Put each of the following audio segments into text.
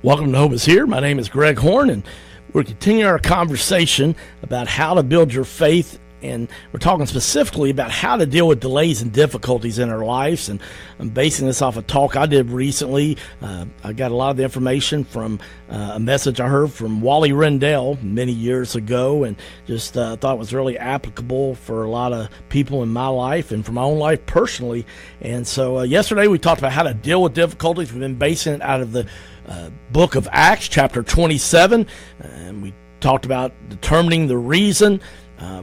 Welcome to Hope is Here. My name is Greg Horn, and we're continuing our conversation about how to build your faith, and we're talking specifically about how to deal with delays and difficulties in our lives. And I'm basing this off a talk I did recently. I got a lot of the information from a message I heard from Wally Rendell many years ago, and just thought it was really applicable for a lot of people in my life and for my own life personally. And so yesterday we talked about how to deal with difficulties. We've been basing it out of the book of Acts, chapter 27, and we talked about determining the reason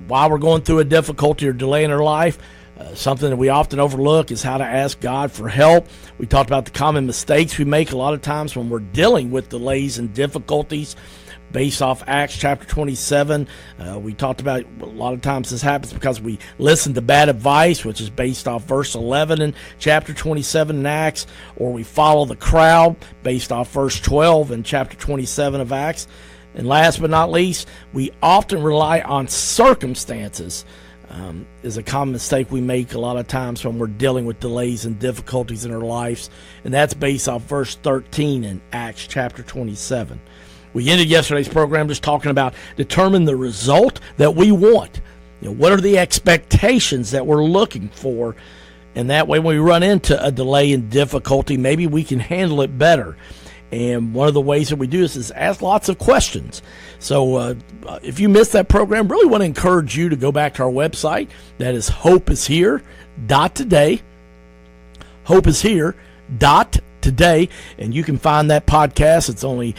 why we're going through a difficulty or delay in our life. Something that we often overlook is how to ask God for help. We talked about the common mistakes we make a lot of times when we're dealing with delays and difficulties. Based off Acts chapter 27, we talked about a lot of times this happens because we listen to bad advice, which is based off verse 11 in chapter 27 in Acts, or we follow the crowd based off verse 12 in chapter 27 of Acts. And last but not least, we often rely on circumstances. Is a common mistake we make a lot of times when we're dealing with delays and difficulties in our lives, and that's based off verse 13 in Acts chapter 27. We ended yesterday's program just talking about determine the result that we want. What are the expectations that we're looking for? And that way when we run into a delay and difficulty, maybe we can handle it better. And one of the ways that we do this is ask lots of questions. So if you missed that program, really want to encourage you to go back to our website. That is hopeishere.today. Hopeishere.today, and you can find that podcast. It's only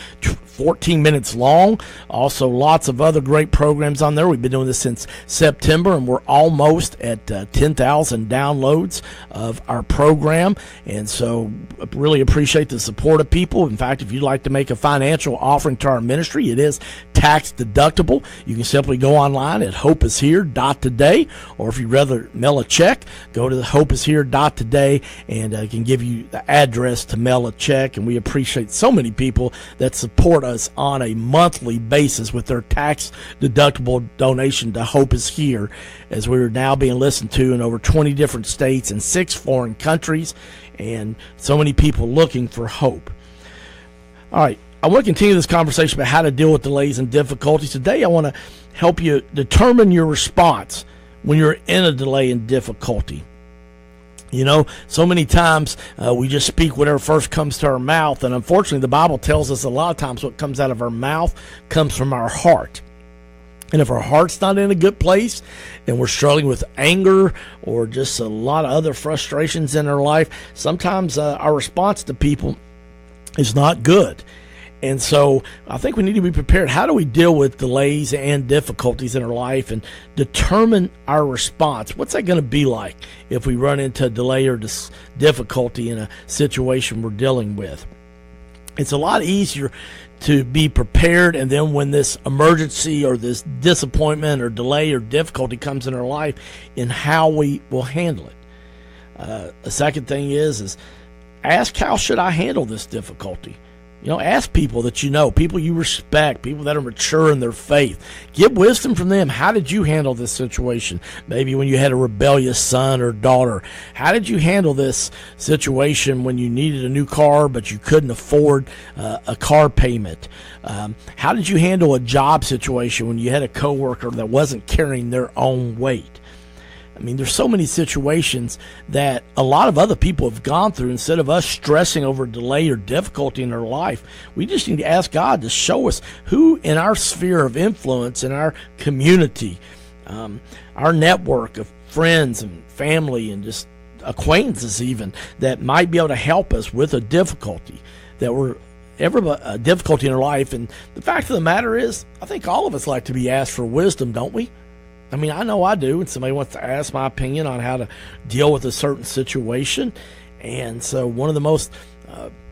14 minutes long. Also, lots of other great programs on there. We've been doing this since September, and we're almost at 10,000 downloads of our program. And so I really appreciate the support of people. In fact, if you'd like to make a financial offering to our ministry, it is tax deductible. You can simply go online at hopeishere.today, or if you'd rather mail a check, go to the hopeishere.today, and I can give you the address to mail a check. And we appreciate so many people that support us on a monthly basis with their tax deductible donation to Hope is Here, as we are now being listened to in over 20 different states and 6 foreign countries, and so many people looking for hope. All right, I want to continue this conversation about how to deal with delays and difficulties. Today I want to help you determine your response when you're in a delay and difficulty. So many times we just speak whatever first comes to our mouth, and unfortunately the Bible tells us a lot of times what comes out of our mouth comes from our heart. And if our heart's not in a good place and we're struggling with anger or just a lot of other frustrations in our life, sometimes our response to people is not good. And so I think we need to be prepared. How do we deal with delays and difficulties in our life and determine our response? What's that going to be like if we run into a delay or difficulty in a situation we're dealing with? It's a lot easier to be prepared, and then when this emergency or this disappointment or delay or difficulty comes in our life, in how we will handle it. The second thing is ask, how should I handle this difficulty? Ask people that people you respect, people that are mature in their faith. Get wisdom from them. How did you handle this situation? Maybe when you had a rebellious son or daughter. How did you handle this situation when you needed a new car but you couldn't afford a car payment? How did you handle a job situation when you had a coworker that wasn't carrying their own weight? I mean, there's so many situations that a lot of other people have gone through. Instead of us stressing over delay or difficulty in our life, we just need to ask God to show us who in our sphere of influence, in our community, our network of friends and family and just acquaintances even, that might be able to help us with a difficulty a difficulty in our life. And the fact of the matter is, I think all of us like to be asked for wisdom, don't we? I mean, I know I do, and somebody wants to ask my opinion on how to deal with a certain situation. And so one of the most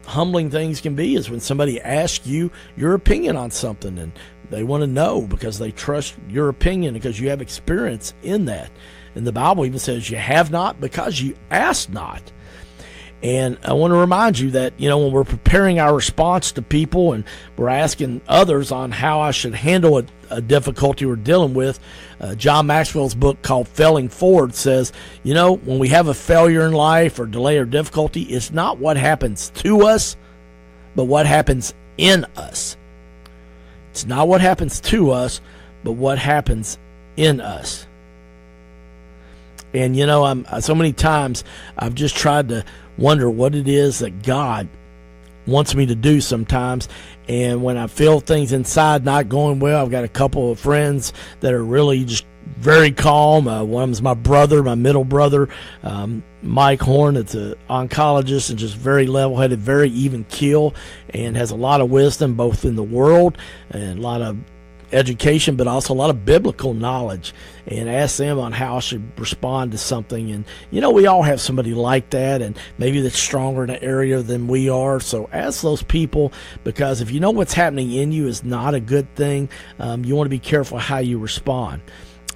humbling things can be is when somebody asks you your opinion on something, and they want to know because they trust your opinion because you have experience in that. And the Bible even says you have not because you ask not. And I want to remind you that, when we're preparing our response to people and we're asking others on how I should handle a difficulty we're dealing with, John Maxwell's book called Failing Forward says, when we have a failure in life or delay or difficulty, it's not what happens to us, but what happens in us. It's not what happens to us, but what happens in us. And so many times I've just tried to wonder what it is that God wants me to do sometimes. And when I feel things inside not going well, I've got a couple of friends that are really just very calm. One of them is my brother, my middle brother, Mike Horn. It's an oncologist and just very level-headed, very even keel, and has a lot of wisdom both in the world and a lot of education, but also a lot of biblical knowledge, and ask them on how I should respond to something. And we all have somebody like that, and maybe that's stronger in an area than we are. So ask those people, because if you know what's happening in you is not a good thing, you want to be careful how you respond.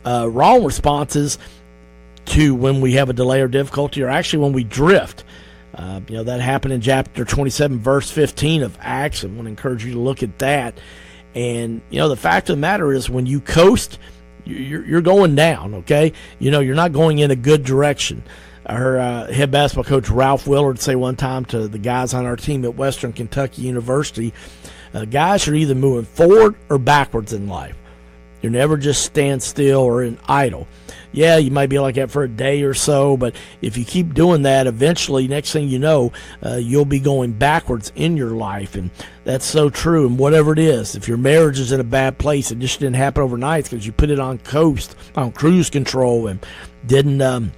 Wrong responses to when we have a delay or difficulty are actually when we drift. That happened in chapter 27, verse 15 of Acts. I want to encourage you to look at that. And, the fact of the matter is, when you coast, you're going down, okay? You're not going in a good direction. I heard head basketball coach Ralph Willard say one time to the guys on our team at Western Kentucky University, guys are either moving forward or backwards in life. You're never just stand still or in idle. Yeah, you might be like that for a day or so, but if you keep doing that, eventually, next thing you know, you'll be going backwards in your life. And that's so true. And whatever it is, if your marriage is in a bad place, it just didn't happen overnight because you put it on cruise control, and didn't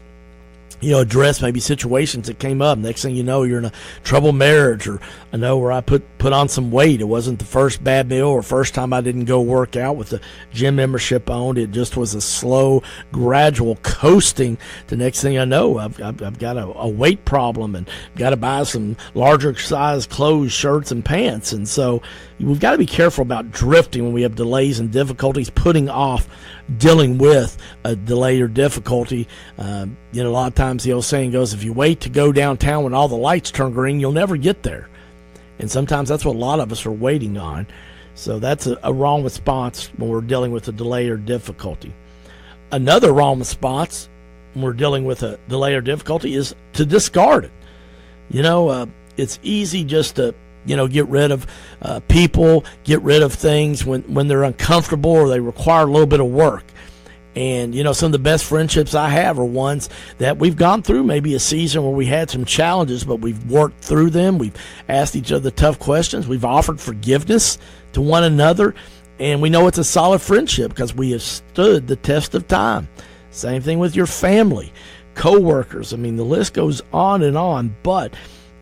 address maybe situations that came up. Next thing you know, you're in a troubled marriage. Or I know where I put on some weight. It wasn't the first bad meal or first time I didn't go work out with the gym membership I owned. It just was a slow, gradual coasting. The next thing I know, I've got a weight problem and got to buy some larger size clothes, shirts, and pants. And so we've got to be careful about drifting when we have delays and difficulties, putting off dealing with a delay or difficulty. A lot of times the old saying goes, if you wait to go downtown when all the lights turn green, you'll never get there. And sometimes that's what a lot of us are waiting on. So that's a wrong response when we're dealing with a delay or difficulty. Another wrong response when we're dealing with a delay or difficulty is to discard it. It's easy just to get rid of people, get rid of things when they're uncomfortable or they require a little bit of work. And, some of the best friendships I have are ones that we've gone through maybe a season where we had some challenges, but we've worked through them. We've asked each other tough questions. We've offered forgiveness to one another. And we know it's a solid friendship because we have stood the test of time. Same thing with your family, co-workers. I mean, the list goes on and on. But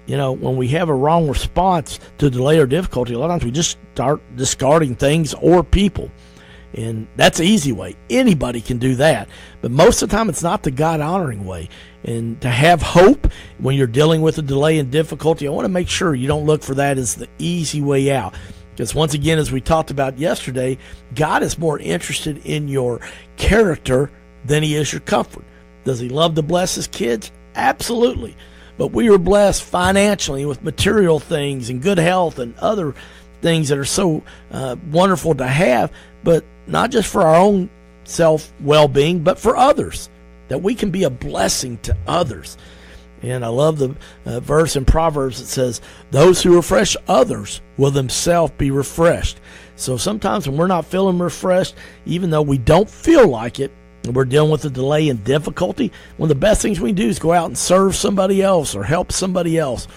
when we have a wrong response to delay or difficulty, a lot of times we just start discarding things or people. And that's an easy way. Anybody can do that. But most of the time, it's not the God-honoring way. And to have hope when you're dealing with a delay and difficulty, I want to make sure you don't look for that as the easy way out. Because once again, as we talked about yesterday, God is more interested in your character than he is your comfort. Does he love to bless his kids? Absolutely. But we are blessed financially with material things and good health and other things that are so wonderful to have, but not just for our own self-well-being, but for others, that we can be a blessing to others. And I love the verse in Proverbs that says, those who refresh others will themselves be refreshed. So sometimes when we're not feeling refreshed, even though we don't feel like it, and we're dealing with a delay and difficulty, one of the best things we can do is go out and serve somebody else or help somebody else.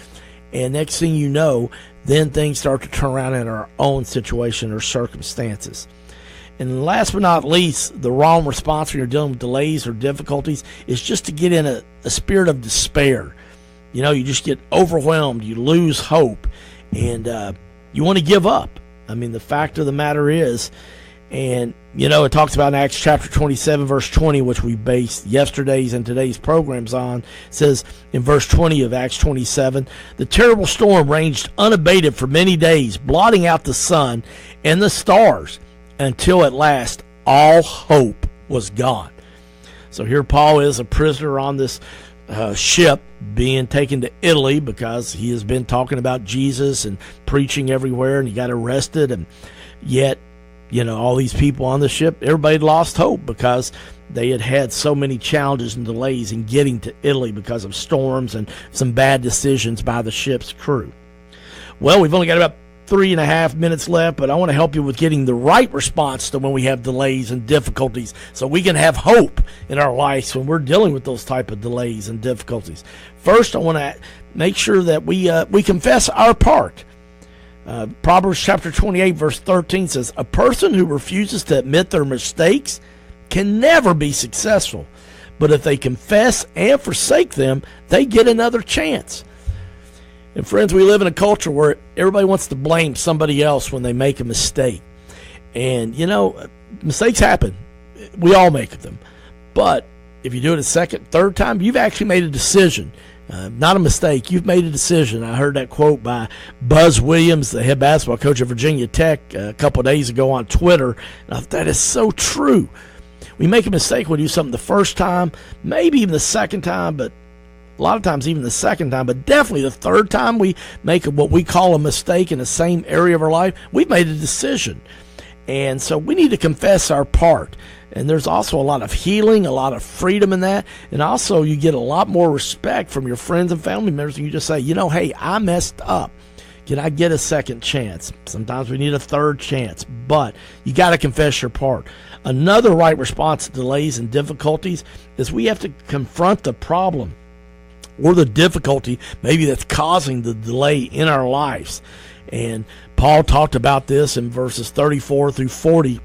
And next thing you know, then things start to turn around in our own situation or circumstances. And last but not least, the wrong response when you're dealing with delays or difficulties is just to get in a spirit of despair. You just get overwhelmed, you lose hope, and you want to give up. I mean, the fact of the matter is, and it talks about in Acts chapter 27, verse 20, which we based yesterday's and today's programs on. It says in verse 20 of Acts 27, the terrible storm raged unabated for many days, blotting out the sun and the stars, until at last all hope was gone. So here Paul is a prisoner on this ship being taken to Italy because he has been talking about Jesus and preaching everywhere, and he got arrested. And yet, all these people on the ship, everybody lost hope because they had had so many challenges and delays in getting to Italy because of storms and some bad decisions by the ship's crew. Well, we've only got about 3.5 minutes left, but I want to help you with getting the right response to when we have delays and difficulties so we can have hope in our lives when we're dealing with those type of delays and difficulties. First, I want to make sure that we confess our part. Proverbs chapter 28, verse 13 says, "A person who refuses to admit their mistakes can never be successful. But if they confess and forsake them, they get another chance." And friends, we live in a culture where everybody wants to blame somebody else when they make a mistake. And, mistakes happen. We all make them. But if you do it a second, third time, you've actually made a decision. Not a mistake. You've made a decision. I heard that quote by Buzz Williams, the head basketball coach of Virginia Tech, a couple of days ago on Twitter. And I thought that is so true. We make a mistake when we do something the first time, maybe even the second time, but a lot of times even the second time, but definitely the third time we make what we call a mistake in the same area of our life, we've made a decision. And so we need to confess our part. And there's also a lot of healing, a lot of freedom in that. And also you get a lot more respect from your friends and family members when you just say, hey, I messed up. Can I get a second chance? Sometimes we need a third chance, but you got to confess your part. Another right response to delays and difficulties is we have to confront the problem or the difficulty maybe that's causing the delay in our lives. And Paul talked about this in verses 34 through 40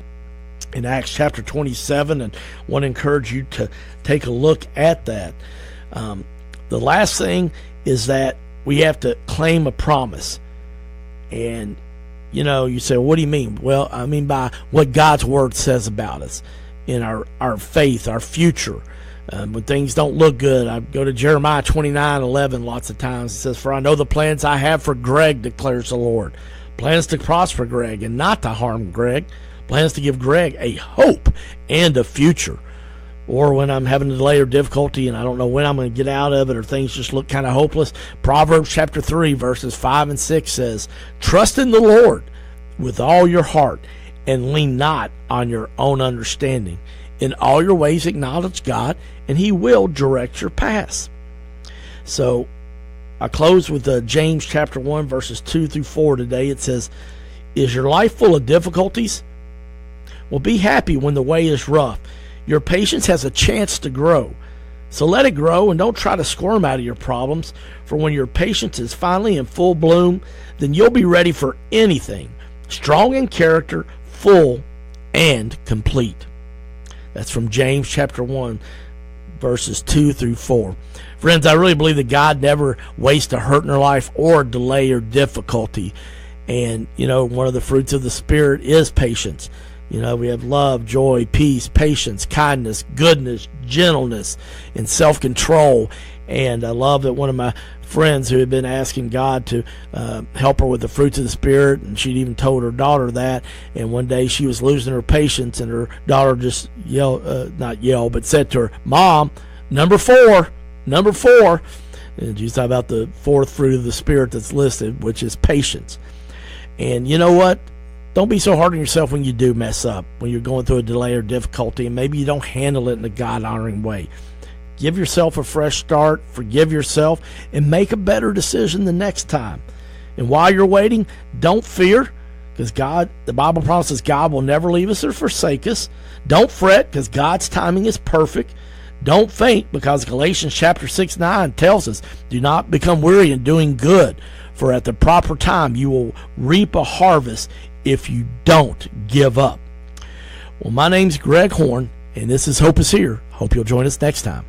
in Acts chapter 27, and I want to encourage you to take a look at that. The last thing is that we have to claim a promise. And, you say, well, what do you mean? Well, I mean by what God's word says about us in our faith, our future. When things don't look good, I go to Jeremiah 29:11 lots of times. It says, "For I know the plans I have for Greg, declares the Lord. Plans to prosper Greg and not to harm Greg. Plans to give Greg a hope and a future." Or when I'm having a delay or difficulty and I don't know when I'm going to get out of it, or things just look kind of hopeless, Proverbs chapter 3 verses 5 and 6 says, "Trust in the Lord with all your heart and lean not on your own understanding. In all your ways acknowledge God, and He will direct your paths." So I close with James chapter 1 verses 2 through 4 today. It says, "Is your life full of difficulties? Well, be happy when the way is rough. Your patience has a chance to grow. So let it grow, and don't try to squirm out of your problems. For when your patience is finally in full bloom, then you'll be ready for anything, strong in character, full and complete." That's from James chapter 1, verses 2 through 4. Friends, I really believe that God never wastes a hurt in our life or a delay or difficulty. And, one of the fruits of the Spirit is patience. We have love, joy, peace, patience, kindness, goodness, gentleness, and self-control. And I love that one of my friends who had been asking God to help her with the fruits of the Spirit, and she'd even told her daughter that. And one day she was losing her patience, and her daughter just but said to her, "Mom, number four." And she's talking about the fourth fruit of the Spirit that's listed, which is patience. And you know what? Don't be so hard on yourself when you do mess up, when you're going through a delay or difficulty, and maybe you don't handle it in a God-honoring way. Give yourself a fresh start, forgive yourself, and make a better decision the next time. And while you're waiting, don't fear, because the Bible promises God will never leave us or forsake us. Don't fret, because God's timing is perfect. Don't faint, because Galatians chapter 6:9 tells us, "Do not become weary in doing good, for at the proper time you will reap a harvest if you don't give up." Well, my name's Greg Horn, and this is Hope is Here. Hope you'll join us next time.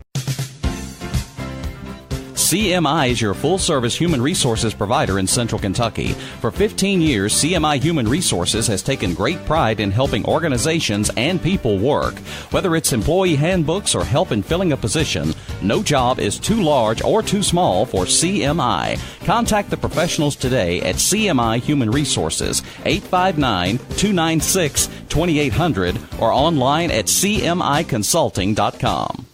CMI is your full-service human resources provider in Central Kentucky. For 15 years, CMI Human Resources has taken great pride in helping organizations and people work. Whether it's employee handbooks or help in filling a position, no job is too large or too small for CMI. Contact the professionals today at CMI Human Resources, 859-296-2800, or online at cmiconsulting.com.